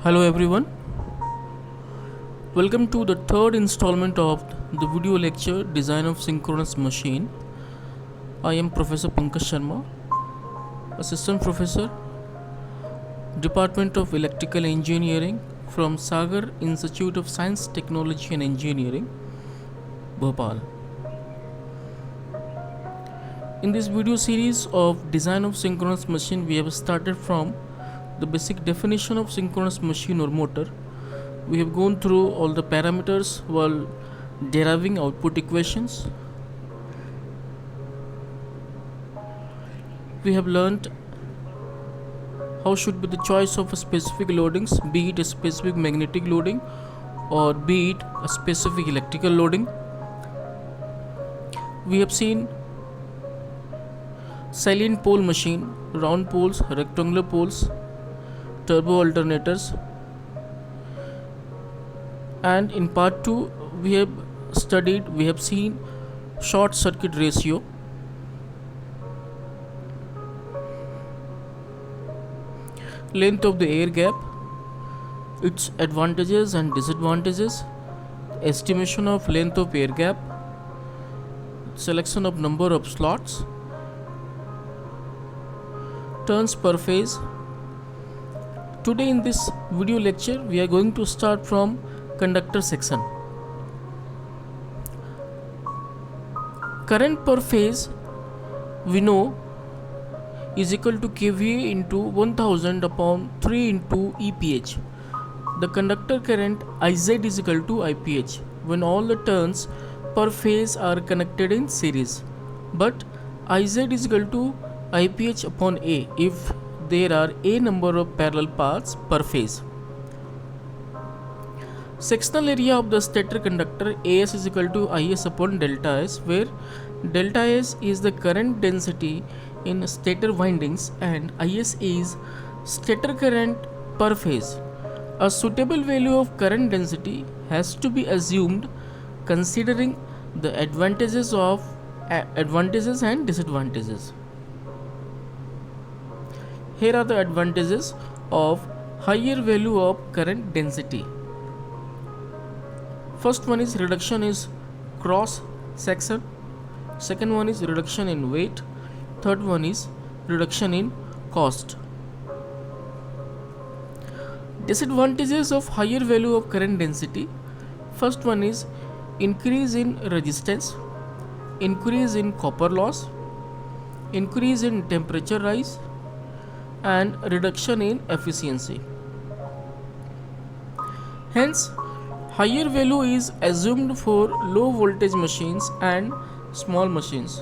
Hello everyone, welcome to the third installment of the video lecture Design of Synchronous Machine. I am Professor Pankaj Sharma, Assistant Professor, Department of Electrical Engineering from Sagar Institute of Science, Technology and Engineering, Bhopal. In this video series of Design of Synchronous Machine, we have started from the basic definition of synchronous machine or motor. We have gone through all the parameters while deriving output equations. We have learned how should be the choice of a specific loadings, be it a specific magnetic loading or be it a specific electrical loading. We have seen salient pole machine, round poles, rectangular poles, turbo alternators, and in part 2 we have seen short circuit ratio, length of the air gap, its advantages and disadvantages, estimation of length of air gap, selection of number of slots, turns per phase. Today in this video lecture we are going to start from conductor section. Current per phase we know is equal to kVA into 1000 upon 3 into EPH. The conductor current IZ is equal to IPH when all the turns per phase are connected in series, but IZ is equal to IPH upon A if there are a number of parallel paths per phase. Sectional area of the stator conductor AS is equal to IS upon delta S, where delta S is the current density in stator windings and IS is stator current per phase. A suitable value of current density has to be assumed considering the advantages and disadvantages. Here are the advantages of higher value of current density. First one is reduction is cross section, second one is reduction in weight, third one is reduction in cost. Disadvantages of higher value of current density. First one is increase in resistance, increase in copper loss, increase in temperature rise, and reduction in efficiency. Hence, higher value is assumed for low voltage machines and small machines.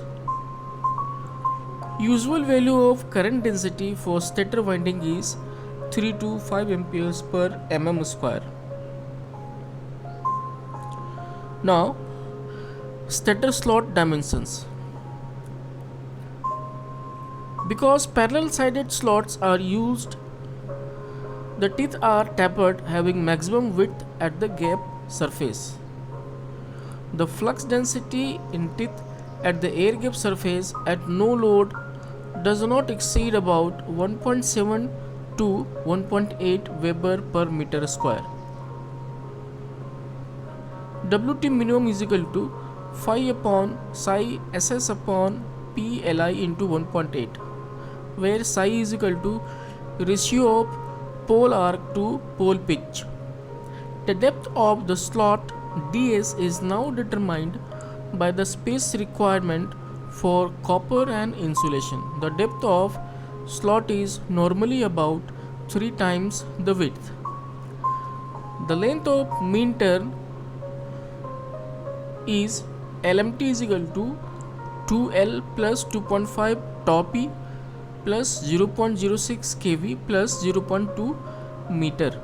Usual value of current density for stator winding is 3 to 5 amperes per mm square. Now, stator slot dimensions. Because parallel sided slots are used, the teeth are tapered having maximum width at the gap surface. The flux density in teeth at the air gap surface at no load does not exceed about 1.7 to 1.8 Weber per meter square. WT minimum is equal to phi upon psi SS upon PLI into 1.8, where psi is equal to ratio of pole arc to pole pitch. The depth of the slot ds is now determined by the space requirement for copper and insulation. The depth of slot is normally about 3 times the width. The length of mean turn is LMT is equal to 2L plus 2.5 tau P plus 0.06 kV plus 0.2 meter.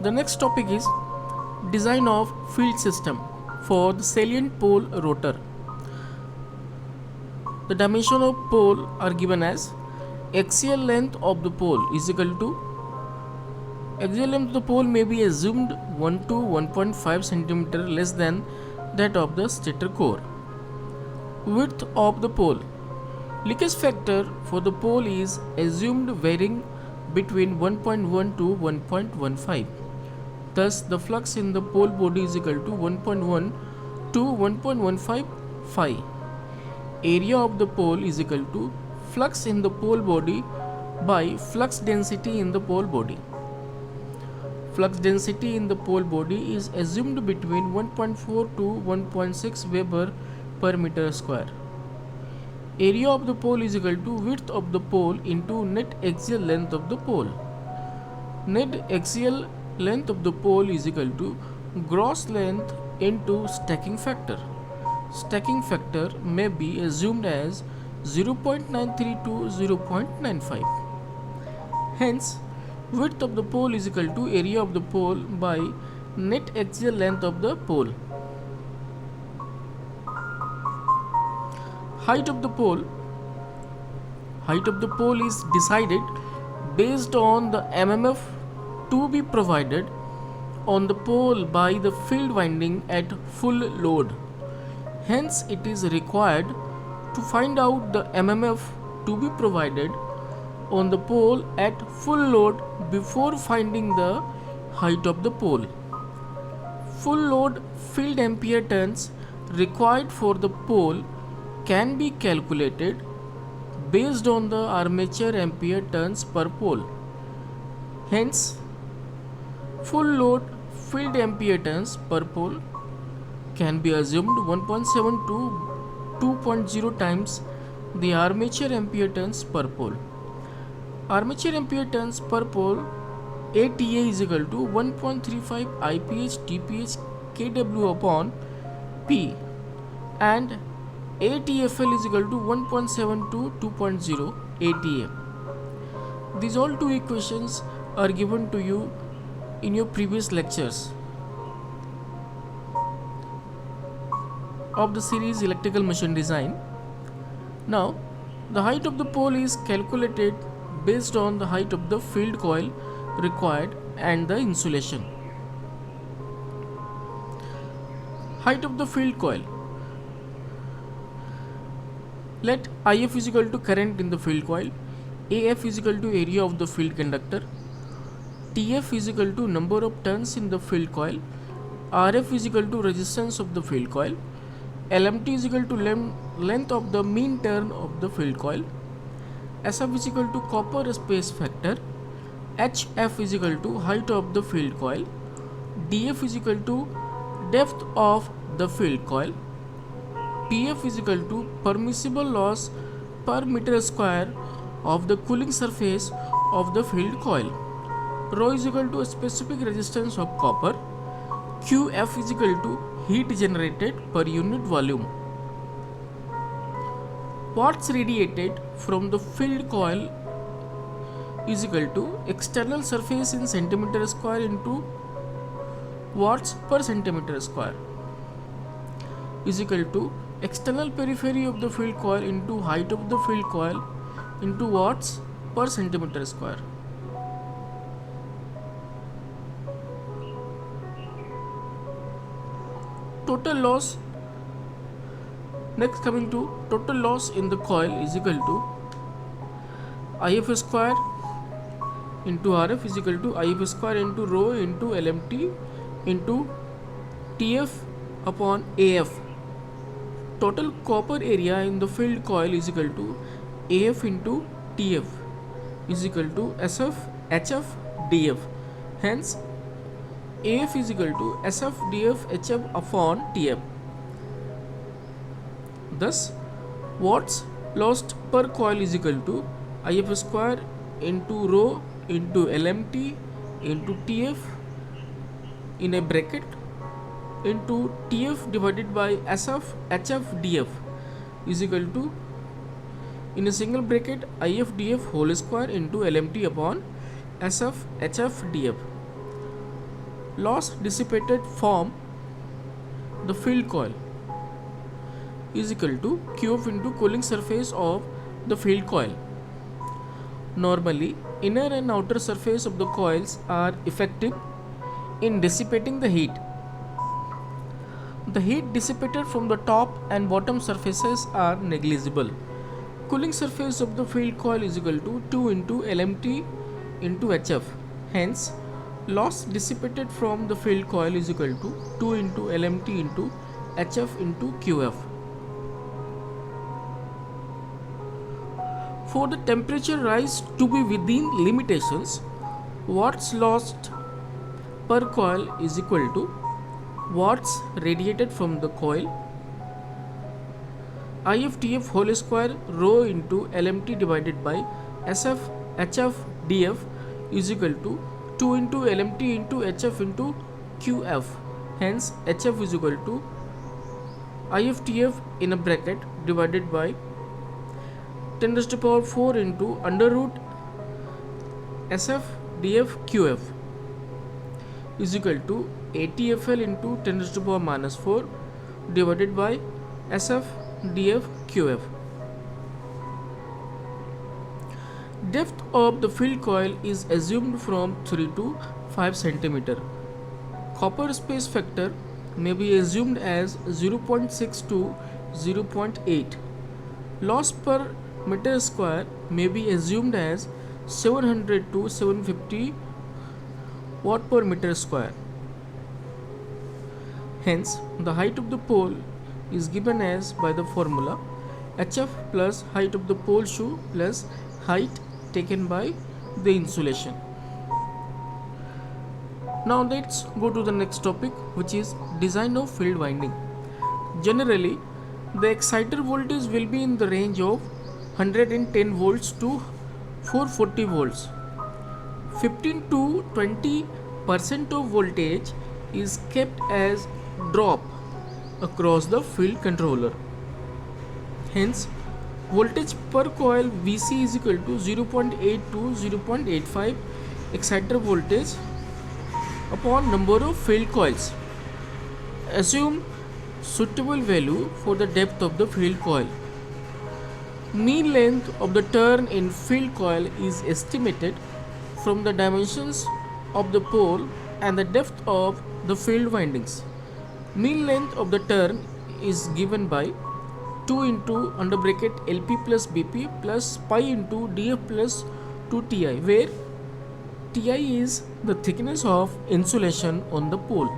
The next topic is design of field system for the salient pole rotor. The dimension of pole are given as axial length of the pole is equal to axial length of the pole may be assumed 1 to 1.5 cm less than that of the stator core. Width of the pole Leakage factor for the pole is assumed varying between 1.1 to 1.15. Thus, the flux in the pole body is equal to 1.1 to 1.15 phi. Area of the pole is equal to flux in the pole body by flux density in the pole body. Flux density in the pole body is assumed between 1.4 to 1.6 Weber per meter square. Area of the pole is equal to width of the pole into net axial length of the pole. Net axial length of the pole is equal to gross length into stacking factor. Stacking factor may be assumed as 0.93 to 0.95. Hence, width of the pole is equal to area of the pole by net axial length of the pole. Height of the pole is decided based on the MMF to be provided on the pole by the field winding at full load. Hence, it is required to find out the MMF to be provided on the pole at full load before finding the height of the pole. Full load field ampere turns required for the pole can be calculated based on the armature ampere turns per pole. Hence, full load field ampere turns per pole can be assumed 1.7 to 2.0 times the armature ampere turns per pole. Armature ampere turns per pole ATA is equal to 1.35 IPH TPH kW upon P and ATFL is equal to 1.7 to 2.0 ATA. These all two equations are given to you in your previous lectures of the series electrical machine design. Now, the height of the pole is calculated based on the height of the field coil required and the insulation. Height of the field coil. Let IF is equal to current in the field coil, AF is equal to area of the field conductor, TF is equal to number of turns in the field coil, RF is equal to resistance of the field coil, LMT is equal to length of the mean turn of the field coil, SF is equal to copper space factor, HF is equal to height of the field coil, DF is equal to depth of the field coil, PF is equal to permissible loss per meter square of the cooling surface of the field coil. Rho is equal to a specific resistance of copper. QF is equal to heat generated per unit volume. Watts radiated from the field coil is equal to external surface in centimeter square into watts per centimeter square is equal to external periphery of the field coil into height of the field coil into watts per centimeter square. Total loss. Next, coming to total loss in the coil is equal to IF square into RF is equal to IF square into rho into LMT into TF upon AF. Total copper area in the field coil is equal to AF into TF is equal to SF HF DF. Hence, AF is equal to SF DF HF upon TF. Thus, watts lost per coil is equal to IF square into rho into LMT into TF in a bracket into TF divided by SF HF DF is equal to in a single bracket IF DF whole square into LMT upon SF HF DF. Loss dissipated from the field coil is equal to QF into cooling surface of the field coil. Normally, inner and outer surface of the coils are effective in dissipating the heat. The heat dissipated from the top and bottom surfaces are negligible. Cooling surface of the field coil is equal to 2 into LMT into HF. Hence, loss dissipated from the field coil is equal to 2 into LMT into HF into QF. For the temperature rise to be within limitations, watts lost per coil is equal to watts radiated from the coil IFTF whole square rho into LMT divided by SF HF DF is equal to 2 into LMT into HF into QF. Hence HF is equal to IFTF in a bracket divided by 10 raised to the power 4 into under root SF DF QF is equal to ATFL into 10 raised to the power minus 4 divided by SF DF QF. Depth of the field coil is assumed from 3 to 5 cm. Copper space factor may be assumed as 0.6 to 0.8. Loss per meter square may be assumed as 700 to 750 watt per meter square. Hence, the height of the pole is given as by the formula HF plus height of the pole shoe plus height taken by the insulation. Now let's go to the next topic, which is design of field winding. Generally, the exciter voltage will be in the range of 110 volts to 440 volts. 15 to 20% of voltage is kept as drop across the field controller. Hence, voltage per coil VC is equal to 0.8 to 0.85 exciter voltage upon number of field coils. Assume suitable value for the depth of the field coil. Mean length of the turn in field coil is estimated from the dimensions of the pole and the depth of the field windings. Mean length of the turn is given by 2 into under bracket LP plus BP plus pi into DF plus 2Ti, where Ti is the thickness of insulation on the pole.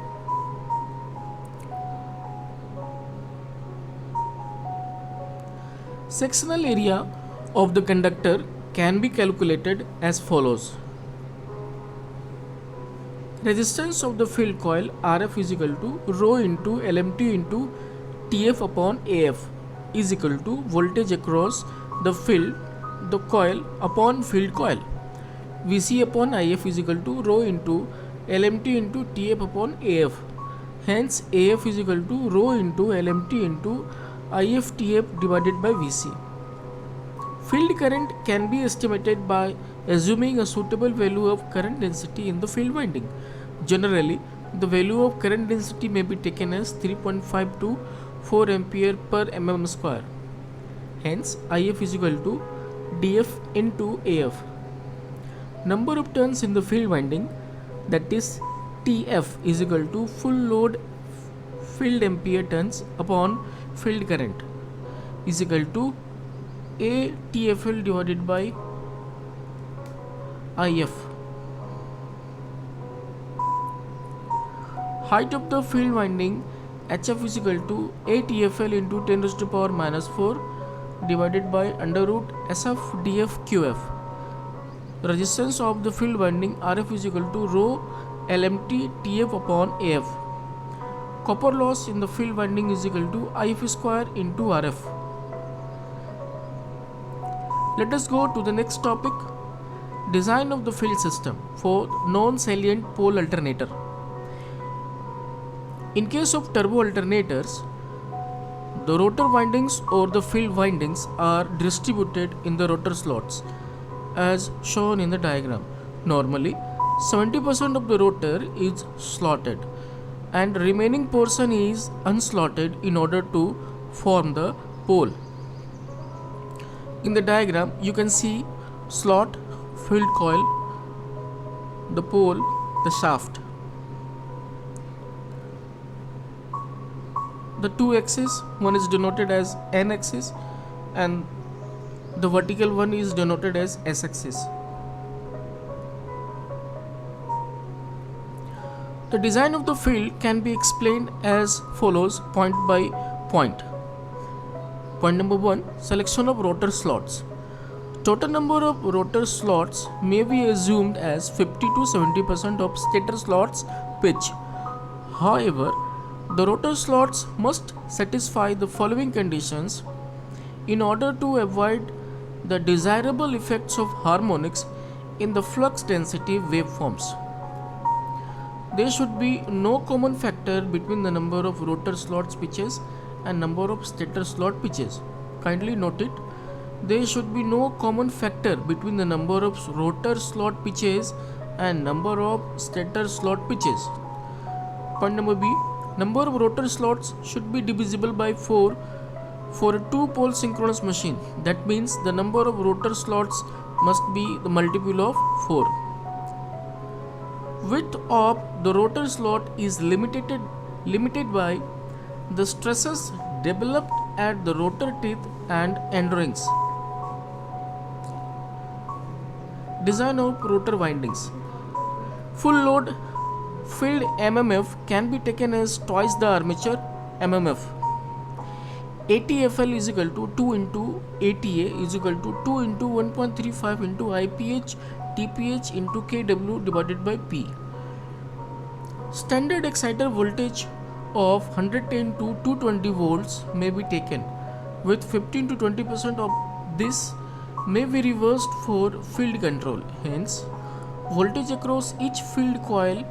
Sectional area of the conductor can be calculated as follows. Resistance of the field coil RF is equal to rho into LMT into TF upon AF is equal to voltage across the coil upon field coil. VC upon IF is equal to rho into LMT into TF upon AF. Hence AF is equal to rho into LMT into IF TF divided by VC. Field current can be estimated by assuming a suitable value of current density in the field winding. Generally, the value of current density may be taken as 3.5 to 4 ampere per mm square. Hence, IF is equal to DF into AF. Number of turns in the field winding, that is TF, is equal to full load field ampere turns upon field current is equal to A TFL divided by IF. Height of the field winding HF is equal to A TFL into 10 raised to the power minus 4 divided by under root SF DF QF. Resistance of the field winding RF is equal to rho LMT TF upon AF. Copper loss in the field winding is equal to IF square into RF. Let us go to the next topic, design of the field system for non-salient pole alternator. In case of turbo alternators, the rotor windings or the field windings are distributed in the rotor slots as shown in the diagram. Normally, 70% of the rotor is slotted and remaining portion is unslotted in order to form the pole. In the diagram, you can see slot, field coil, the pole, the shaft. The two axes, one is denoted as N axis and The vertical one is denoted as s-axis. The design of the field can be explained as follows point by point. Point number 1, selection of rotor slots. Total number of rotor slots may be assumed as 50 to 70% of stator slots pitch. However, the rotor slots must satisfy the following conditions in order to avoid the desirable effects of harmonics in the flux density waveforms. There should be no common factor between the number of rotor slots pitches and number of stator slot pitches. Kindly note it. There should be no common factor between the number of rotor slot pitches and number of stator slot pitches. Point number B. Number of rotor slots should be divisible by 4 for a 2-pole synchronous machine. That means the number of rotor slots must be the multiple of 4. Width of the rotor slot is limited by the stresses developed at the rotor teeth and end rings. Design of rotor windings. Full load field MMF can be taken as twice the armature MMF. ATFL is equal to 2 into ATA is equal to 2 into 1.35 into IPH TPH into kW divided by P. Standard exciter voltage of 110 to 220 volts may be taken, with 15 to 20% of this may be reversed for field control. Hence, voltage across each field coil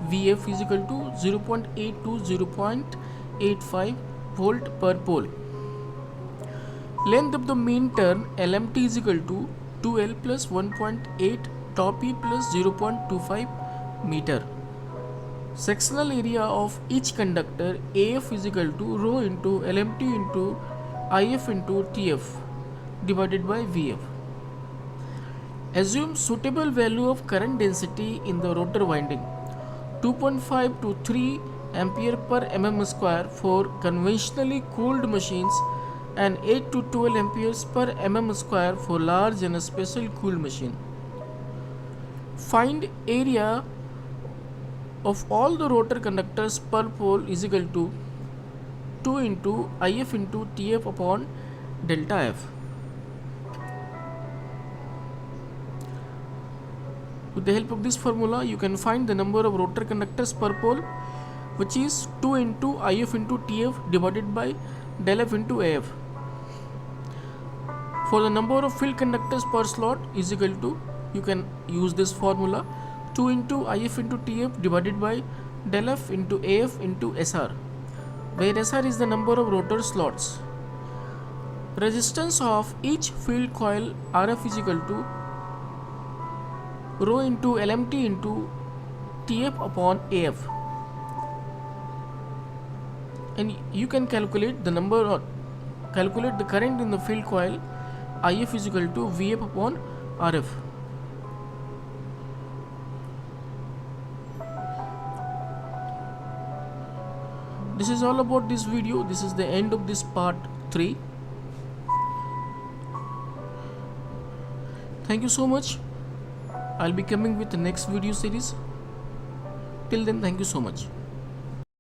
VF is equal to 0.8 to 0.85 volt per pole. Length of the mean turn LMT is equal to 2L plus 1.8 top E plus 0.25 meter. Sectional area of each conductor AF is equal to rho into LMT into IF into TF divided by VF. Assume suitable value of current density in the rotor winding 2.5 to 3 ampere per mm square for conventionally cooled machines and 8 to 12 amperes per mm square for large and special cooled machine. Find area of all the rotor conductors per pole is equal to 2 into IF into TF upon delta F. With the help of this formula, you can find the number of rotor conductors per pole, which is 2 into IF into TF divided by del F into AF. For the number of field conductors per slot is equal to, you can use this formula, 2 into IF into TF divided by del F into AF into SR, where SR is the number of rotor slots. Resistance of each field coil RF is equal to rho into LMT into TF upon AF, and you can calculate the current in the field coil IF is equal to VF upon RF. This is all about this video. This is the end of this part 3. Thank you so much. I'll be coming with the next video series. Till then, thank you so much.